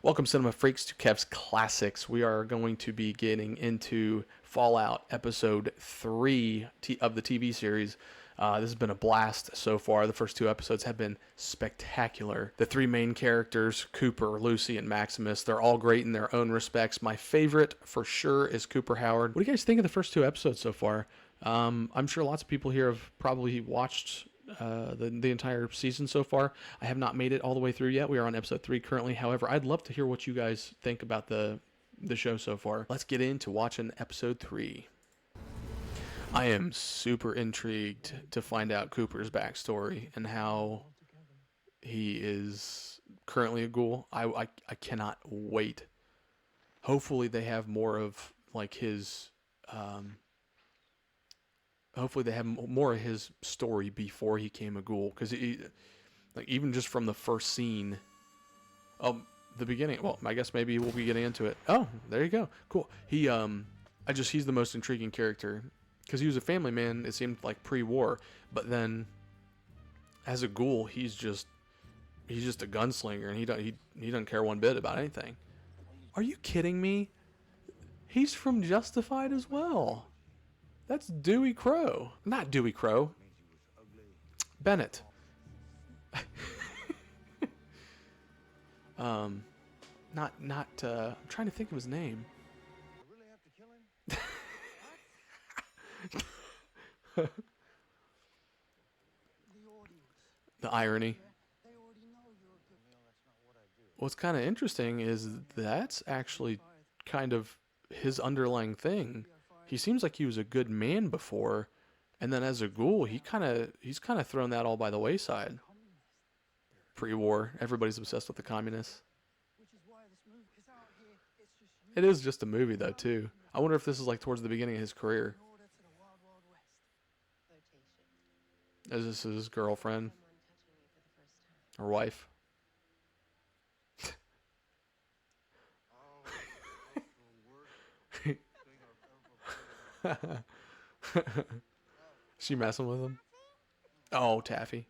Welcome, Cinema Freaks, to Kev's Classics. We are going to be getting into Fallout Episode 3 of the TV series. This has been a blast so far. The first two episodes have been spectacular. The three main characters, Cooper, Lucy, and Maximus, they're all great in their own respects. My favorite, for sure, is Cooper Howard. What do you guys think of the first two episodes so far? I'm sure lots of people here have probably watched the entire season so far. I have not made it all the way through yet. We are on episode 3 currently. However, I'd love to hear what you guys think about the show so far. Let's get into watching episode 3. I am super intrigued to find out Cooper's backstory and how he is currently a ghoul. I cannot wait. Hopefully they have more of like his hopefully they have more of his story before he became a ghoul, because like even just from the first scene, the beginning. Well, I guess maybe we'll be getting into it. Oh, there you go. Cool. He's the most intriguing character because he was a family man. It seemed like pre-war, but then as a ghoul, he's just a gunslinger, and he doesn't care one bit about anything. Are you kidding me? He's from Justified as well. That's Dewey Crow. Not Dewey Crow. Bennett. I'm trying to think of his name. The irony. What's kind of interesting is that's actually kind of his underlying thing. He seems like he was a good man before, and then as a ghoul, he's kind of thrown that all by the wayside. Pre-war, everybody's obsessed with the communists. It is just a movie though too. I wonder if this is like towards the beginning of his career. Is this his girlfriend or wife? She messing with him? Oh, Taffy.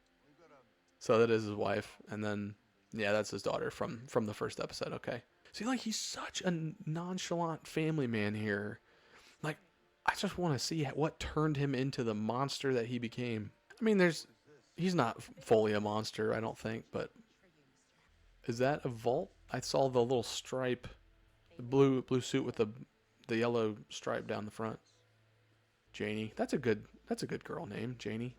So that is his wife, and then yeah, that's his daughter from the first episode. Okay. See, like he's such a nonchalant family man here. Like, I just want to see what turned him into the monster that he became. I mean, he's not fully a monster, I don't think, but is that a vault? I saw the little stripe, the blue suit with the yellow stripe down the front. Janie. That's a good girl name, Janie.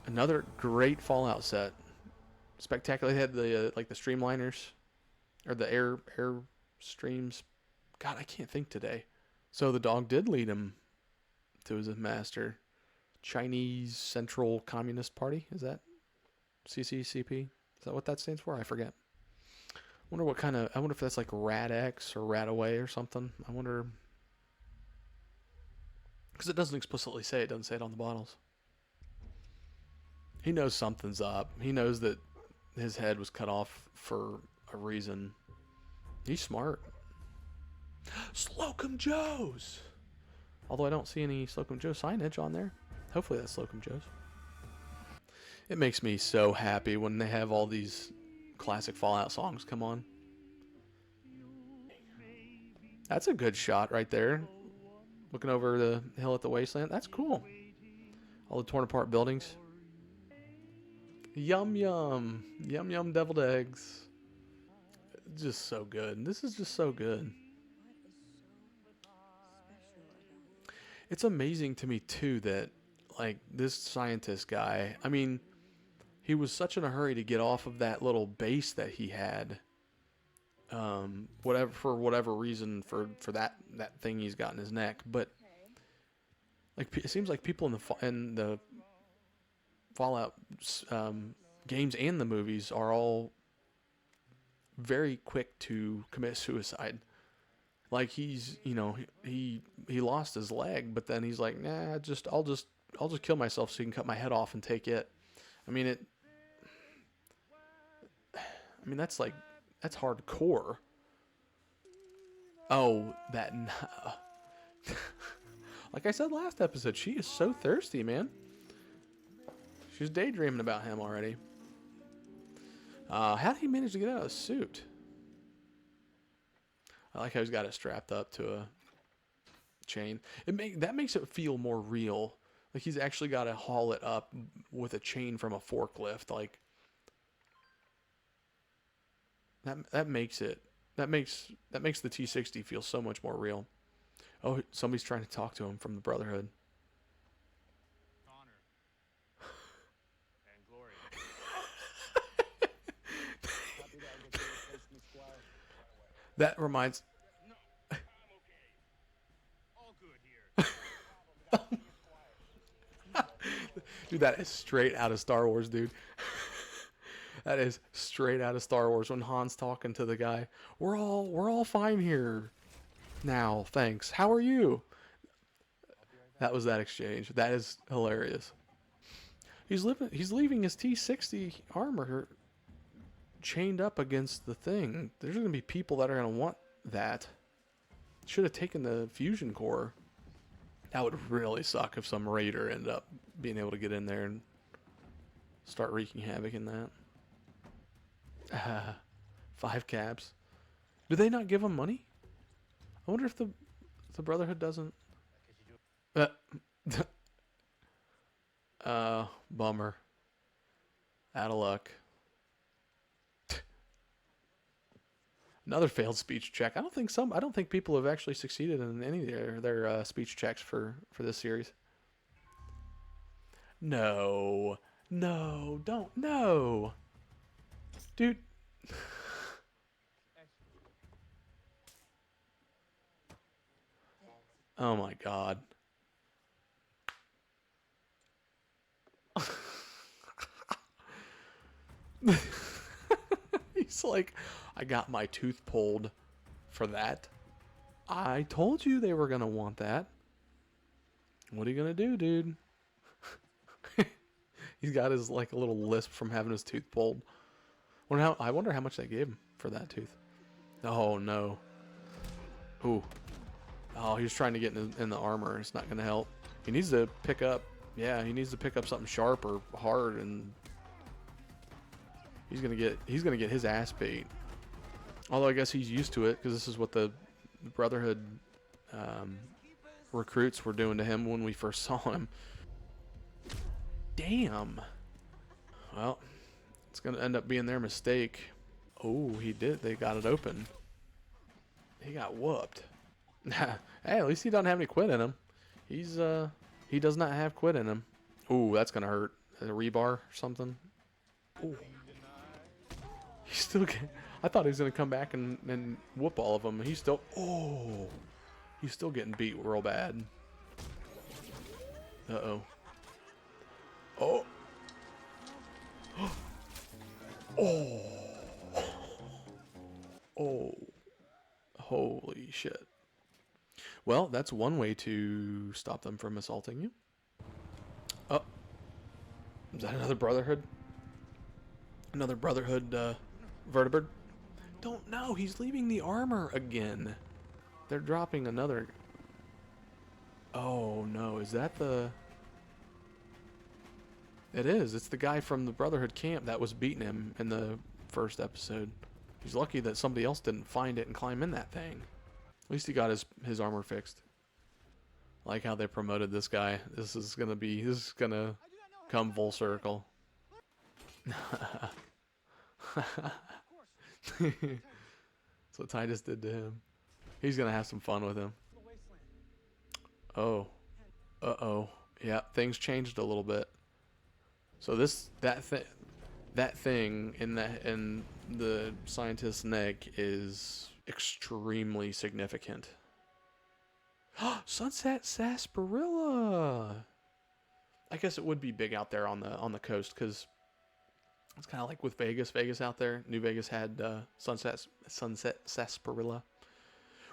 Another great Fallout set. Spectacular. They had the like the streamliners or the air streams. God, I can't think today. So the dog did lead him to his master. Chinese Central Communist Party. Is that CCCP? Is that what that stands for? I forget. I wonder if that's like RADX or RADaway or something. I wonder. Because it doesn't explicitly say it. Doesn't say it on the bottles. He knows something's up. He knows that his head was cut off for a reason. He's smart. Slocum Joe's! Although I don't see any Slocum Joe signage on there. Hopefully that's Slocum Joe's. It makes me so happy when they have all these classic Fallout songs come on. That's a good shot right there. Looking over the hill at the wasteland. That's cool. All the torn apart buildings. Yum yum. Yum yum deviled eggs. Just so good. This is just so good. It's amazing to me too that like this scientist guy, I mean, he was such in a hurry to get off of that little base that he had. For whatever reason for that thing he's got in his neck, but like it seems like people in the Fallout games and the movies are all very quick to commit suicide. Like he's, he lost his leg, but then he's like, nah, I'll just kill myself so you can cut my head off and take it. I mean that's hardcore. Oh, that. Like I said last episode, she is so thirsty, man. She's daydreaming about him already. How did he manage to get out of the suit? I like how he's got it strapped up to a chain. That makes it feel more real. Like he's actually got to haul it up with a chain from a forklift. Like that makes the T60 feel so much more real. Oh, somebody's trying to talk to him from the Brotherhood. Honor and glory. That reminds. No, I'm okay. All good here. Dude, that is straight out of Star Wars, dude. That is straight out of Star Wars when Han's talking to the guy. We're all fine here. Now, thanks. How are you? That was that exchange. That is hilarious. He's leaving his T60 armor chained up against the thing. There's going to be people that are going to want that. Should have taken the fusion core. That would really suck if some raider ended up being able to get in there and start wreaking havoc in that. 5 caps. Do they not give him money? I wonder if the Brotherhood doesn't. Bummer. Out of luck. Another failed speech check. I don't think people have actually succeeded in any of their speech checks for this series. No, don't, no, dude. Oh my god. He's like, I got my tooth pulled for that. I told you they were gonna want that. What are you gonna do, dude? He's got his like a little lisp from having his tooth pulled. I wonder how much they gave him for that tooth. Oh no. Ooh. Oh, he was trying to get in the armor. It's not gonna help. He needs to pick up. Yeah, he needs to pick up something sharp or hard, and he's gonna get his ass beat. Although I guess he's used to it because this is what the Brotherhood recruits were doing to him when we first saw him. Damn. Well, it's gonna end up being their mistake. Oh, he did. They got it open. He got whooped. Hey, at least he doesn't have any quit in him. He does not have quit in him. Ooh, that's gonna hurt. A rebar or something. Ooh. He's still getting, I thought he was gonna come back and whoop all of them. He's still he's still getting beat real bad. Uh-oh. Oh. Oh. Oh. Holy shit. Well, that's one way to stop them from assaulting you. Oh. Is that another Brotherhood? Another Brotherhood vertebrate? Don't know. He's leaving the armor again. They're dropping another. Oh no, is that the... It is. It's the guy from the Brotherhood camp that was beating him in the first episode. He's lucky that somebody else didn't find it and climb in that thing. At least he got his armor fixed. I like how they promoted this guy. This is gonna come full circle. That's what Titus did to him. He's gonna have some fun with him. Oh. Uh-oh. Yeah, things changed a little bit. So that thing in the scientist's neck is extremely significant. Sunset sarsaparilla. I guess it would be big out there on the coast because it's kind of like with Vegas out there. New Vegas had sunset sarsaparilla.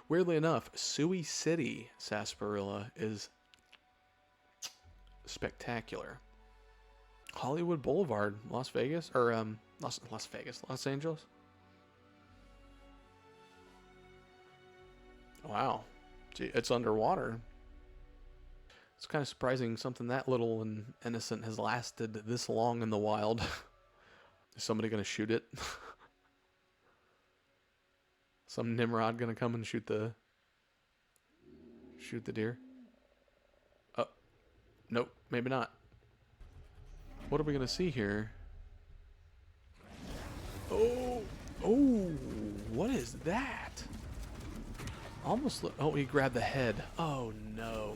Weirdly enough, Sioux City sarsaparilla is spectacular. Hollywood Boulevard, Las Vegas, or Los Angeles. Wow, gee, it's underwater. It's kind of surprising something that little and innocent has lasted this long in the wild. Is somebody gonna shoot it? Some Nimrod gonna come and shoot the deer? Oh, nope, maybe not. What are we gonna see here? Oh, oh, what is that? Almost look. Oh, he grabbed the head. Oh no.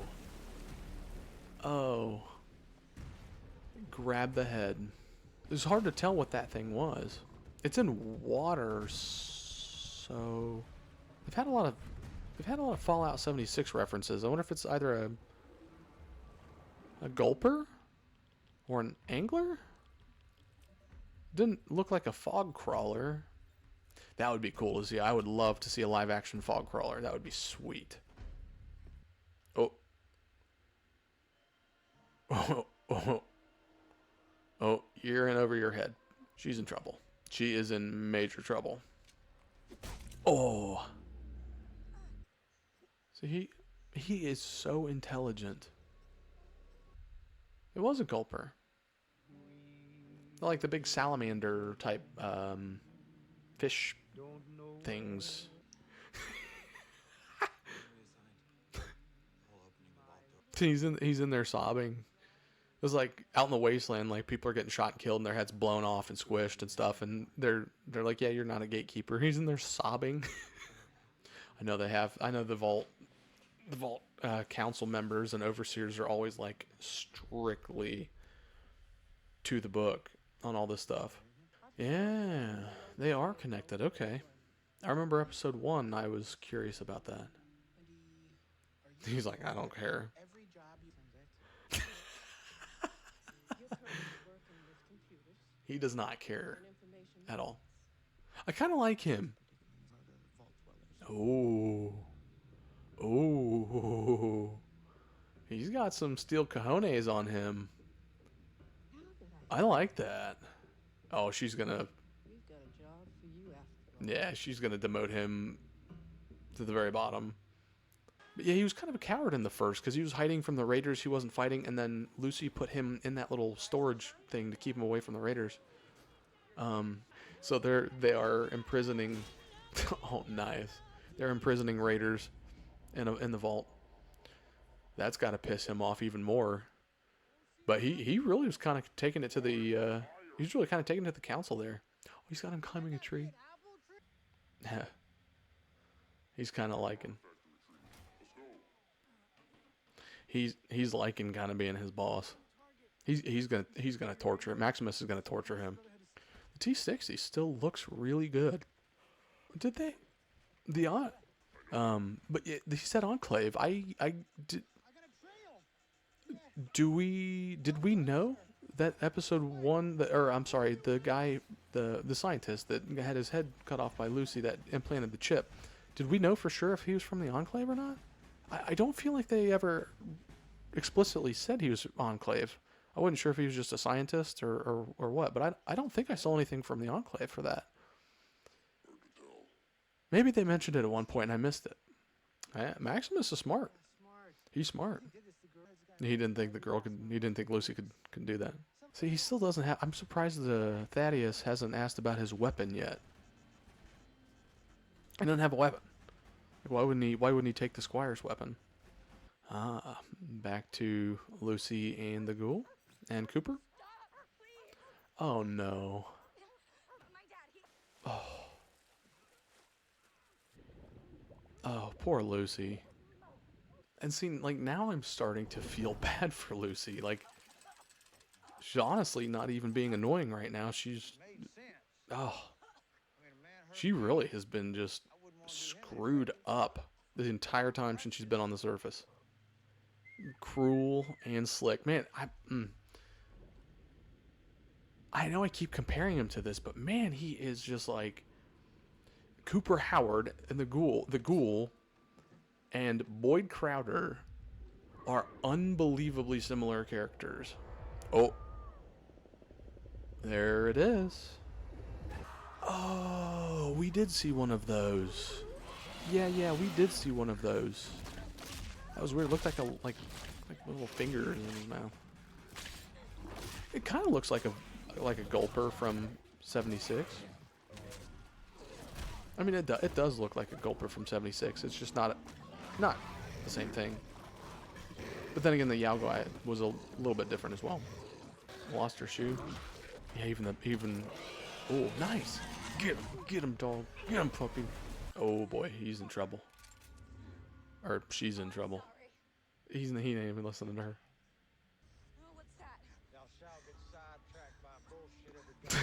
Oh. Grab the head. It's hard to tell what that thing was. It's in water, so they've had a lot of Fallout 76 references. I wonder if it's either a gulper or an angler. Didn't look like a fog crawler. That would be cool to see. I would love to see a live action fog crawler. That would be sweet. Oh. Oh, oh, oh, you're in over your head. She's in trouble. She is in major trouble. Oh. See, he is so intelligent. It was a gulper. Like the big salamander type fish things. He's in there sobbing. It was like out in the wasteland, like people are getting shot and killed and their heads blown off and squished and stuff, and they're like, yeah, you're not a gatekeeper. He's in there sobbing. I know the vault council members and overseers are always like strictly to the book on all this stuff. Yeah, they are connected. Okay. I remember episode 1, I was curious about that. He's like, I don't care. He does not care at all. I kind of like him. Oh. Oh. He's got some steel cojones on him. I like that. Oh, she's gonna... Yeah, she's gonna demote him to the very bottom. But yeah, he was kind of a coward in the first because he was hiding from the raiders. He wasn't fighting, and then Lucy put him in that little storage thing to keep him away from the raiders. So they are imprisoning. Oh, nice. They're imprisoning raiders in the vault. That's got to piss him off even more. But he really was kind of taking it to the. He's really kind of taking it to the council there. Oh, he's got him climbing a tree. Yeah. He's kind of liking. He's liking kind of being his boss. He's gonna torture him. Maximus is gonna torture him. The T60 still looks really good. Did they? But he said Enclave. Did we know that episode 1? The guy, the scientist that had his head cut off by Lucy that implanted the chip. Did we know for sure if he was from the Enclave or not? I don't feel like they ever explicitly said he was Enclave. I wasn't sure if he was just a scientist or what, but I don't think I saw anything from the Enclave for that. Maybe they mentioned it at one point and I missed it. Maximus is smart. He's smart. He didn't think Lucy could do that. See, he still doesn't have... I'm surprised Thaddeus hasn't asked about his weapon yet. He doesn't have a weapon. Why wouldn't he take the Squire's weapon? Back to Lucy and the ghoul and Cooper. Oh no. Oh, poor Lucy. And see, like, now I'm starting to feel bad for Lucy. Like, she's honestly not even being annoying right now. She's... Oh. She really has been just screwed up the entire time since she's been on the surface. Cruel and slick. Man, I know I keep comparing him to this, but man, he is just like... Cooper Howard and the ghoul and Boyd Crowder are unbelievably similar characters. Oh. There it is. Oh, we did see one of those. Yeah, we did see one of those. That was weird. It looked like little fingers in his mouth. It kind of looks like a gulper from 76. I mean, it does look like a Gulper from 76. It's just not the same thing. But then again, the Yao Guai was a little bit different as well. Lost her shoe. Yeah, even. Oh, nice. Get him, dog. Get him, puppy. Oh boy, he's in trouble. Or she's in trouble. He ain't even listening to her. Oh, what's that? Thou shalt get sidetracked by bullshit every day.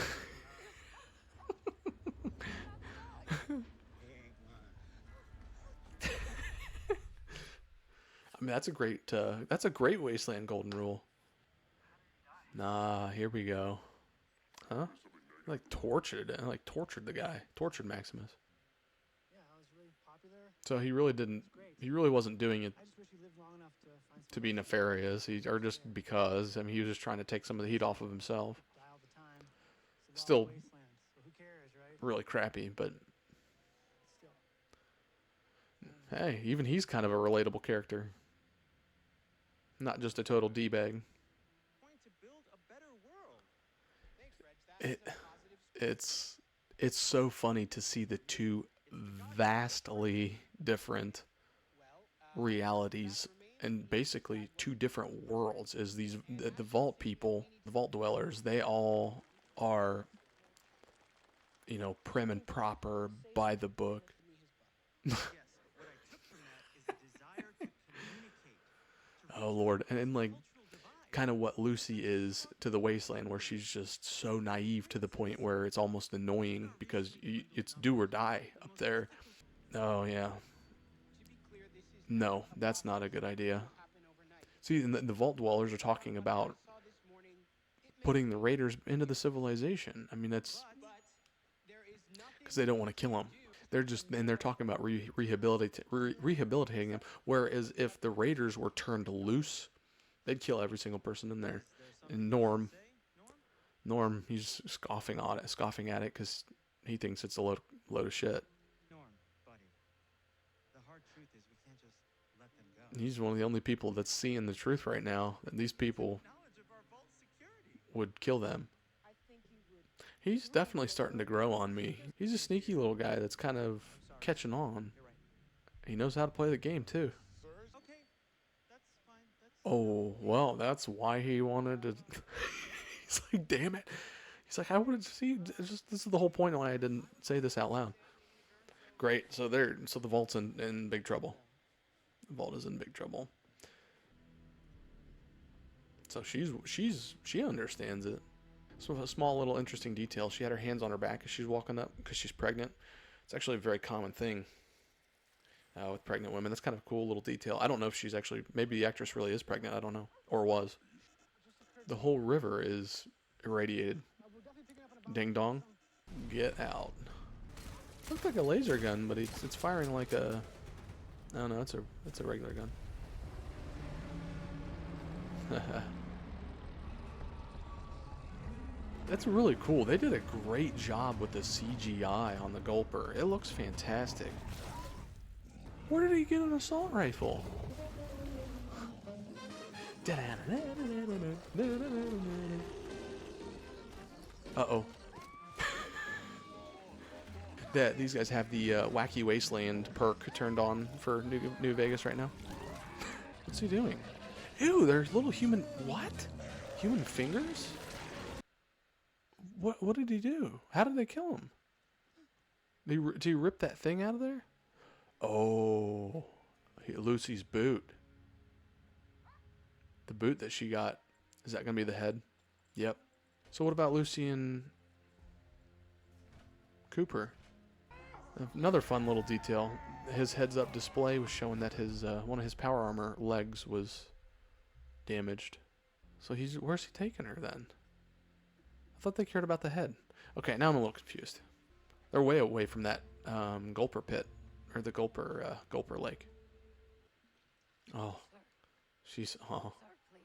He ain't mine. I mean, that's a great Wasteland golden rule. Nah, here we go. Huh? Like tortured the guy. Tortured Maximus. Yeah, I was really popular. So he really wasn't doing it I just wish he lived long enough to find to be nefarious, or just because. I mean, he was just trying to take some of the heat off of himself. dial the time. It's a Still- long wasteland, so who cares, right? Really crappy, but Still. hey, even he's kind of a relatable character. Not just a total D-bag. Going to build a better world. Thanks, Reg. It- That's a positive swing. It's so funny to see the two vastly different Well, realities and basically two different worlds. Is the vault people, the vault dwellers, they all are, you know, prim and proper by the book. yes, what I took from that is a desire to communicate. Oh Lord, and like Cultural divide. kind of what Lucy is to the Wasteland, where she's just so naive to the point where it's almost annoying because it's do or die up there. Oh yeah, To be clear, this is no, that's not a good idea. happen overnight. See, and the Vault Dwellers are talking about Saw this morning. It may putting the Raiders into the civilization. I mean, that's but there is nothing because they don't want to kill them. They're talking about rehabilitating them. Whereas if the Raiders were turned loose, they'd kill every single person in there. And Norm, he's scoffing at it because he thinks it's a load of shit. Norm, buddy. The hard truth is we can't just let them go. He's one of the only people that's seeing the truth right now. And these people Knowledge of our vault security. would kill them. I think you would. He's definitely starting to grow on me. He's a sneaky little guy that's kind of catching on. You're right. He knows how to play the game too. Okay, that's fine. That's Oh, well, that's why he wanted to. He's like, damn it. He's like, I wanted to see. This is the whole point why I didn't say this out loud. Great. So the vault's in big trouble. The vault is in big trouble. So she understands it. So a small little interesting detail. She had her hands on her back as she's walking up because she's pregnant. It's actually a very common thing with pregnant women. That's kind of a cool little detail. I don't know if she's actually, maybe the actress really is pregnant. I don't know. Or was. The whole river is irradiated. We're definitely picking up on a Ding dong. Get out. Looks like a laser gun, but it's firing like a, I don't know, it's a regular gun. That's really cool. They did a great job with the CGI on the Gulper. It looks fantastic. Where did he get an assault rifle? Uh-oh. These guys have the Wacky Wasteland perk turned on for New Vegas right now. What's he doing? Ew, there's little human... What? Human fingers? What did he do? How did they kill him? Did he rip that thing out of there? Oh, Lucy's boot. The boot that she got. Is that going to be the head? Yep. So what about Lucy and Cooper? Another fun little detail. His heads-up display was showing that his one of his power armor legs was damaged. So where's he taking her then? I thought they cared about the head. Okay, now I'm a little confused. They're way away from that Gulper pit, or the Gulper Lake. Oh, she's oh. Sir, please.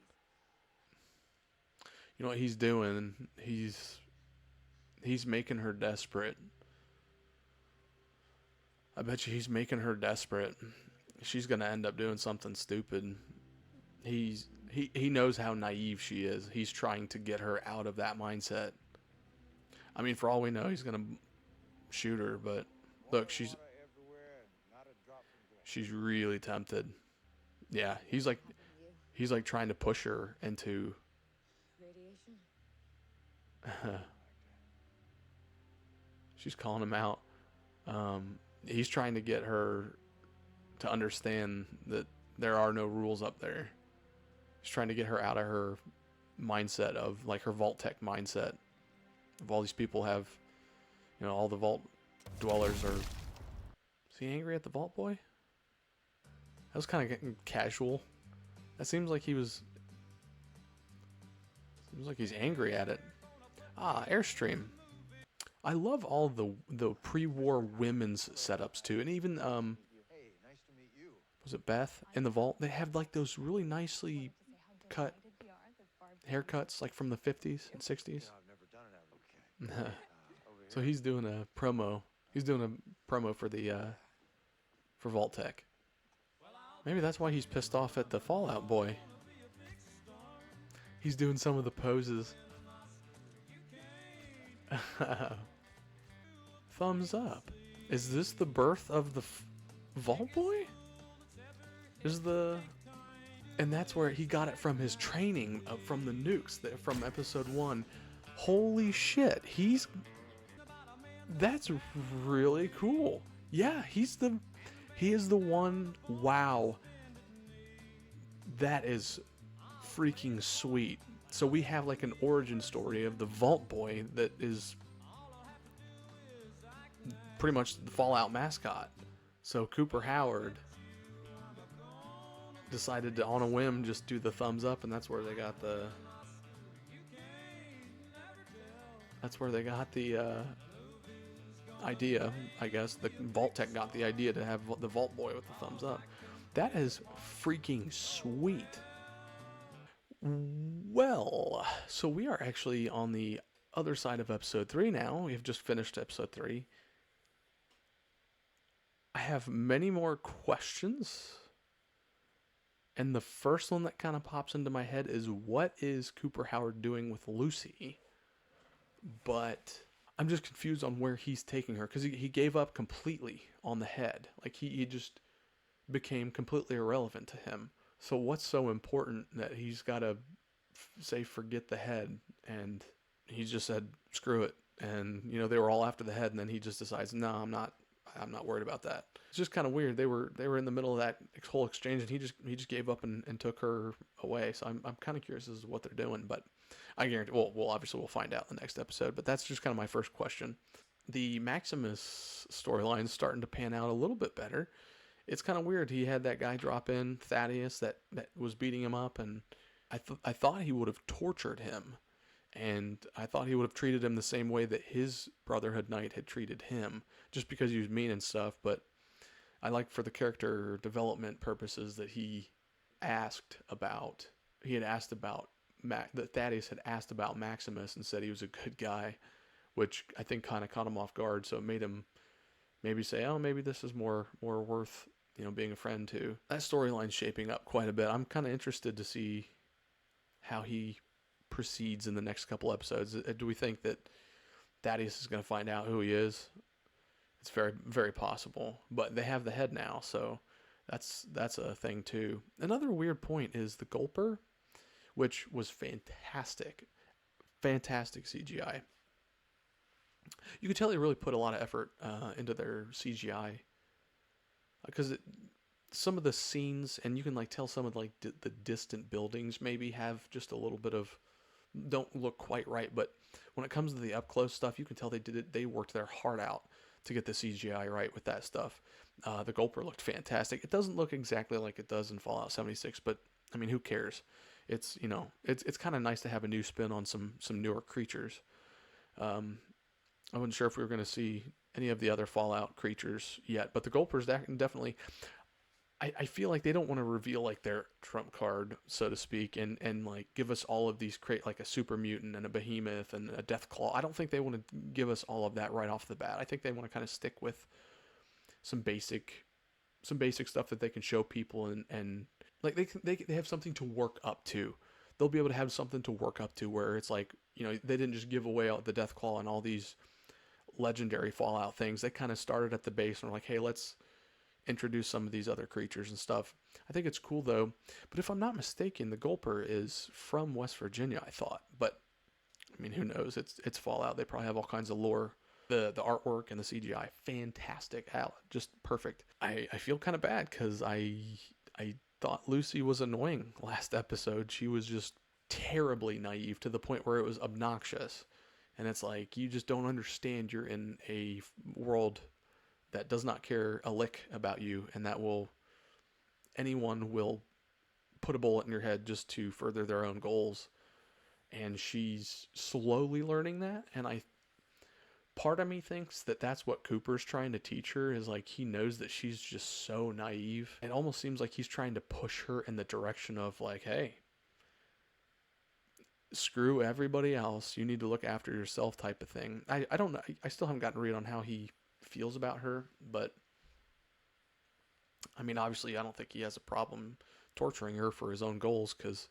You know what he's doing? He's making her desperate. I bet you he's making her desperate. She's gonna end up doing something stupid. He knows how naive she is. He's trying to get her out of that mindset. I mean, for all we know, he's gonna shoot her. But look, she's really tempted. Yeah, he's like trying to push her into. Radiation? She's calling him out. He's trying to get her to understand that there are no rules up there. He's trying to get her out of her mindset of like her Vault-Tec mindset of all these people have, you know, all the Vault dwellers are. Is he angry at the Vault Boy? That was kind of getting casual. That seems like he was. Seems like he's angry at it. Ah, Airstream. I love all the pre-war women's setups too, and even was it Beth in the Vault? They have like those really nicely cut haircuts, like from the 50s and 60s. So he's doing a promo. He's doing a promo for the for Vault-Tec. Maybe that's why he's pissed off at the Fallout Boy. He's doing some of the poses. Thumbs up. Is this the birth of the Vault Boy? And that's where he got it from his training from the nukes from episode 1. Holy shit, that's really cool. Yeah, he is the one. Wow. That is freaking sweet. So we have like an origin story of the Vault Boy that is pretty much the Fallout mascot. So Cooper Howard decided to, on a whim, just do the thumbs up, and that's where they got the idea, I guess. The Vault-Tec got the idea to have the Vault Boy with the thumbs up. That is freaking sweet. Well, so we are actually on the other side of episode 3 now. We have just finished episode 3. I have many more questions. And the first one that kind of pops into my head is, what is Cooper Howard doing with Lucy? But I'm just confused on where he's taking her, because he gave up completely on the head. Like he just became completely irrelevant to him. So what's so important that he's got to say forget the head? And he just said screw it. And you know, they were all after the head, and then he just decides, no, I'm not worried about that. It's just kind of weird. They were in the middle of that whole exchange, and he just gave up and took her away. So I'm kind of curious as to what they're doing, but I guarantee we'll obviously find out in the next episode. But that's just kind of my first question. The Maximus storyline is starting to pan out a little bit better. It's kind of weird. He had that guy drop in, Thaddeus, that was beating him up, and I thought he would have tortured him, and I thought he would have treated him the same way that his Brotherhood Knight had treated him, just because he was mean and stuff. But I like, for the character development purposes, that he had asked about that Thaddeus had asked about Maximus and said he was a good guy, which I think kind of caught him off guard. So it made him maybe say, oh, maybe this is more worth, you know, being a friend to. That storyline's shaping up quite a bit. I'm kind of interested to see how he proceeds in the next couple episodes. Do we think that Thaddeus is going to find out who he is? It's very, very possible. But they have the head now, so that's a thing too. Another weird point is the Gulper, which was fantastic. Fantastic CGI. You could tell they really put a lot of effort into their CGI, because some of the scenes, and you can like tell some of like the distant buildings maybe have just a little bit of, don't look quite right. But when it comes to the up close stuff, you can tell they worked their heart out to get the CGI right with that stuff. The Gulper looked fantastic. It doesn't look exactly like it does in Fallout 76, but I mean, who cares? It's, you know, it's kind of nice to have a new spin on some newer creatures. I wasn't sure if we were going to see any of the other Fallout creatures yet, but the Gulpers definitely. I feel like they don't want to reveal like their trump card, so to speak, and like give us all of these, create like a super mutant and a behemoth and a Deathclaw. I don't think they want to give us all of that right off the bat. I think they want to kind of stick with some basic stuff that they can show people, and like they have something to work up to. they'll be able to have something to work up to where it's like, you know, they didn't just give away the Deathclaw and all these legendary Fallout things. They kind of started at the base and were like, hey, let's introduce some of these other creatures and stuff. I think it's cool though. But if I'm not mistaken, the Gulper is from West Virginia, I thought. But I mean, who knows? It's Fallout. They probably have all kinds of lore. The artwork and the CGI, fantastic. Just perfect. I feel kind of bad because I thought Lucy was annoying last episode. She was just terribly naive to the point where it was obnoxious. And it's like, you just don't understand. You're in a world that does not care a lick about you, and that anyone will put a bullet in your head just to further their own goals. And she's slowly learning that, and part of me thinks that that's what Cooper's trying to teach her, is like, he knows that she's just so naive. It almost seems like he's trying to push her in the direction of like, hey, screw everybody else, you need to look after yourself, type of thing. I don't know. I still haven't gotten a read on how he feels about her, but I mean, obviously I don't think he has a problem torturing her for his own goals, because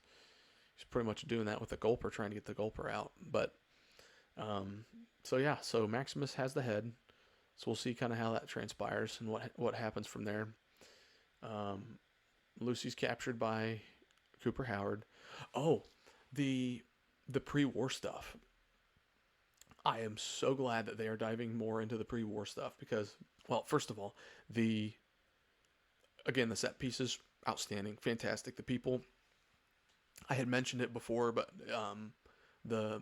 he's pretty much doing that with the Gulper, trying to get the Gulper out. But so yeah, so Maximus has the head, so we'll see kind of how that transpires and what happens from there. Lucy's captured by Cooper Howard. Oh, the pre-war stuff. I am so glad that they are diving more into the pre-war stuff because, well, first of all, the set pieces, outstanding, fantastic. The people, I had mentioned it before, but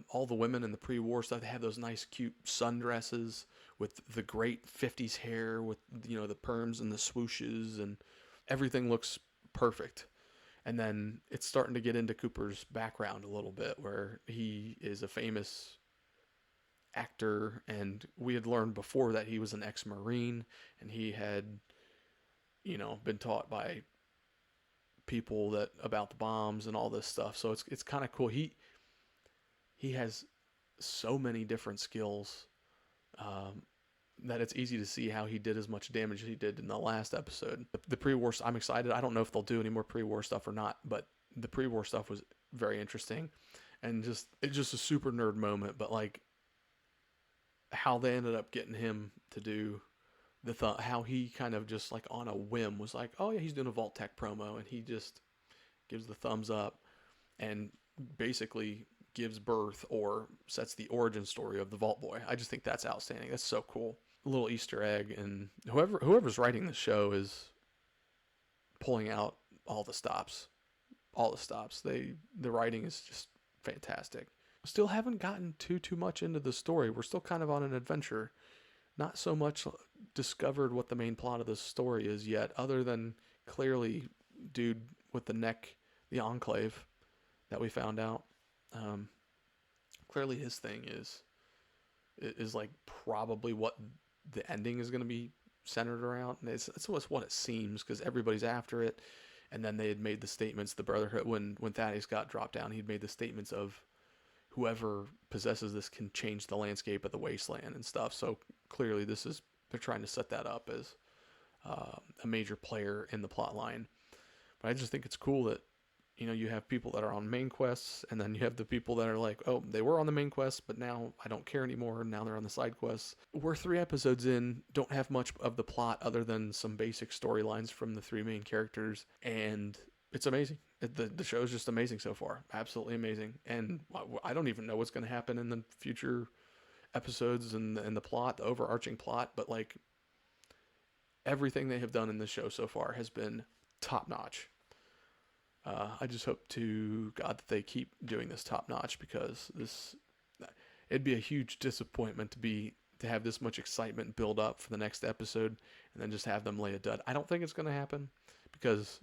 all the women in the pre-war stuff, they have those nice, cute sundresses with the great 50s hair with, you know, the perms and the swooshes, and everything looks perfect. And then it's starting to get into Cooper's background a little bit, where he is a famous actor, and we had learned before that he was an ex-Marine, and he had, you know, been taught by people about the bombs and all this stuff. So it's kind of cool. He has so many different skills that it's easy to see how he did as much damage as he did in the last episode. The pre-war, I'm excited. I don't know if they'll do any more pre-war stuff or not, but the pre-war stuff was very interesting, and it's just a super nerd moment. But like, how they ended up getting him to do how he kind of just like on a whim was like, oh yeah, he's doing a Vault-Tec promo, and he just gives the thumbs up and basically gives birth or sets the origin story of the Vault Boy. I just think that's outstanding. That's so cool. A little Easter egg, and whoever's writing the show is pulling out all the stops. The writing is just fantastic. Still haven't gotten too much into the story. We're still kind of on an adventure. Not so much discovered what the main plot of the story is yet, other than clearly dude with the neck, the Enclave that we found out. Clearly his thing is like probably what the ending is going to be centered around. It's what it seems, because everybody's after it. And then they had made the statements, the Brotherhood, when Thaddeus got dropped down, he'd made the statements of whoever possesses this can change the landscape of the wasteland and stuff. So clearly they're trying to set that up as a major player in the plot line. But I just think it's cool that, you know, you have people that are on main quests, and then you have the people that are like, oh, they were on the main quest, but now I don't care anymore, and now they're on the side quests. We're 3 episodes in, don't have much of the plot other than some basic storylines from the 3 main characters, and it's amazing. The show is just amazing so far. Absolutely amazing. And I don't even know what's going to happen in the future episodes and the plot, the overarching plot, but like, everything they have done in this show so far has been top notch. I just hope to God that they keep doing this top notch, because it'd be a huge disappointment to have this much excitement build up for the next episode and then just have them lay a dud. I don't think it's going to happen, because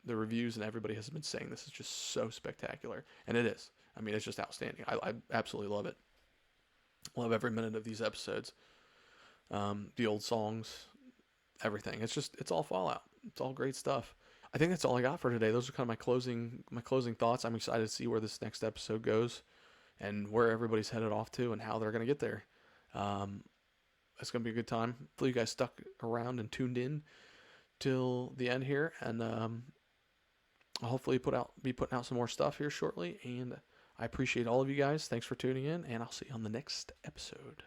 the reviews and everybody has been saying this is just so spectacular, and it is. I mean, it's just outstanding. I absolutely love it. Love every minute of these episodes. The old songs, everything. It's all Fallout. It's all great stuff. I think that's all I got for today. Those are kind of my closing thoughts. I'm excited to see where this next episode goes and where everybody's headed off to and how they're going to get there. It's going to be a good time. Hopefully you guys stuck around and tuned in till the end here. And I'll hopefully be putting out some more stuff here shortly. And I appreciate all of you guys. Thanks for tuning in, and I'll see you on the next episode.